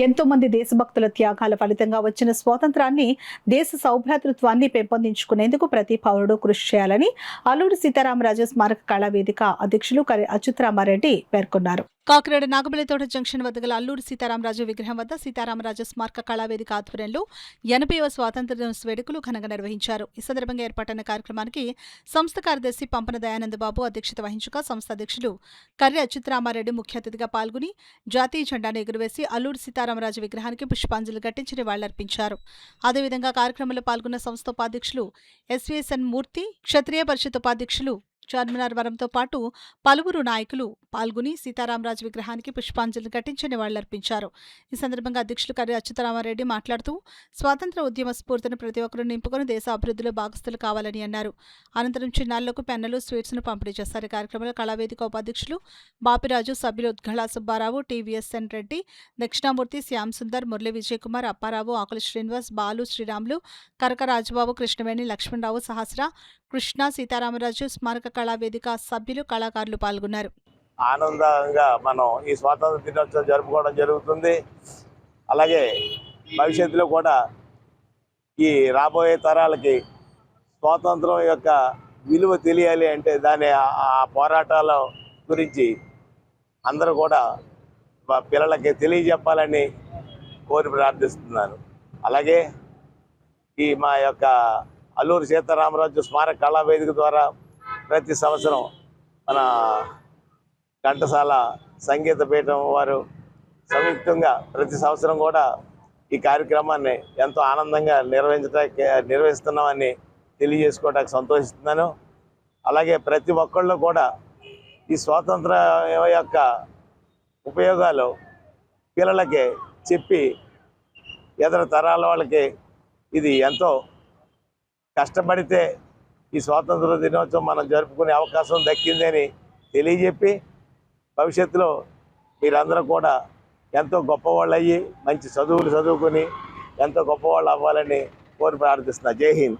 ఎంతో మంది దేశభక్తుల త్యాగాల ఫలితంగా వచ్చిన స్వాతంత్రాన్ని, దేశ సౌభ్రాతృత్వాన్ని పెంపొందించుకునేందుకు ప్రతి పౌరుడు కృషి చేయాలని అల్లూరి సీతారామరాజు స్మారక కళా వేదిక అధ్యక్షులు కరి అచ్యుతరామారెడ్డి పేర్కొన్నారు. కాకినాడ నాగబలితోట జంక్షన్ వద్ద గల అల్లూరి సీతారామరాజు విగ్రహం వద్ద సీతారామరాజు స్మారక కళావేదిక ఆధ్వర్యంలో 80వ స్వాతంత్ర్య దినోత్సవ వేడుకలు ఘనంగా నిర్వహించారు. ఈ సందర్భంగా ఏర్పాటైన కార్యక్రమానికి సంస్థ కార్యదర్శి పంపన దయానందబాబు అధ్యక్షత వహించగా సంస్థ అధ్యక్షులు కర్రి అచ్యుతరామారెడ్డి ముఖ్య అతిథిగా పాల్గొని జాతీయ జెండాను ఎగురవేసి అల్లూరి సీతారామరాజు విగ్రహానికి పుష్పాంజలి ఘటించి నివాళులర్పించారు. అదేవిధంగా కార్యక్రమంలో పాల్గొన్న సంస్థ ఉపాధ్యక్షులు ఎస్వీఎస్ఎన్ మూర్తి, క్షత్రియ పరిషత్ ఉపాధ్యక్షులు చార్మినార్ వరంతో పాటు పలువురు నాయకులు పాల్గొని సీతారామరాజు విగ్రహానికి పుష్పాంజలి ఘటించి నివాళులర్పించారు. ఈ సందర్భంగా అధ్యక్షులు కర్రి అచ్యుతరామారెడ్డి మాట్లాడుతూ స్వాతంత్ర ఉద్యమ స్ఫూర్తిని ప్రతి ఒక్కరూ నింపుకొని దేశ అభివృద్ధిలో భాగస్థులు కావాలని అన్నారు. అనంతరం చిన్నారులకు పెన్నులు, స్వీట్స్ను పంపిణీ చేశారు. కార్యక్రమంలో కళావేదిక ఉపాధ్యక్షులు బాపిరాజు, సభ్యులు ఉద్ఘళ సుబ్బారావు, టీవీఎస్ఎన్ రెడ్డి, దక్షిణామూర్తి, శ్యామ్ సుందర్, మురళీ విజయకుమార్, అప్పారావు, ఆకుల శ్రీనివాస్, బాలు, శ్రీరాములు, కరక రాజబాబు, కృష్ణవేణి, లక్ష్మణరావు, సహస్ర, కృష్ణ, సీతారామరాజు స్మారక కళావేదిక సభ్యులు, కళాకారులు పాల్గొన్నారు. ఆనందంగా మనం ఈ స్వాతంత్ర దినోత్సవం జరుపుకోవడం జరుగుతుంది. అలాగే భవిష్యత్తులో కూడా ఈ రాబోయే తరాలకి స్వాతంత్రం యొక్క విలువ తెలియాలి అంటే దాని ఆ పోరాటాల గురించి అందరూ కూడా పిల్లలకి తెలియజెప్పాలని కోరి ప్రార్థిస్తున్నాను. అలాగే ఈ మా యొక్క అల్లూరి సీతారామరాజు స్మారక కళావేదిక ద్వారా ప్రతి సంవత్సరం మన ఘంటసాల సంగీత పీఠం వారు సంయుక్తంగా ప్రతి సంవత్సరం కూడా ఈ కార్యక్రమాన్ని ఎంతో ఆనందంగా నిర్వహిస్తున్నామని తెలియజేసుకోవడానికి సంతోషిస్తున్నాను. అలాగే ప్రతి ఒక్కళ్ళు కూడా ఈ స్వాతంత్ర యొక్క ఉపయోగాలు పిల్లలకి చెప్పి ఎదురు తరాల వాళ్ళకి ఇది ఎంతో కష్టపడితే ఈ స్వాతంత్ర దినోత్సవం మనం జరుపుకునే అవకాశం దక్కిందని తెలియజెప్పి భవిష్యత్తులో మీరందరూ కూడా ఎంతో గొప్పవాళ్ళు అయ్యి మంచి చదువులు చదువుకొని ఎంతో గొప్పవాళ్ళు అవ్వాలని కోరి ప్రార్థిస్తున్నా. జై హింద్.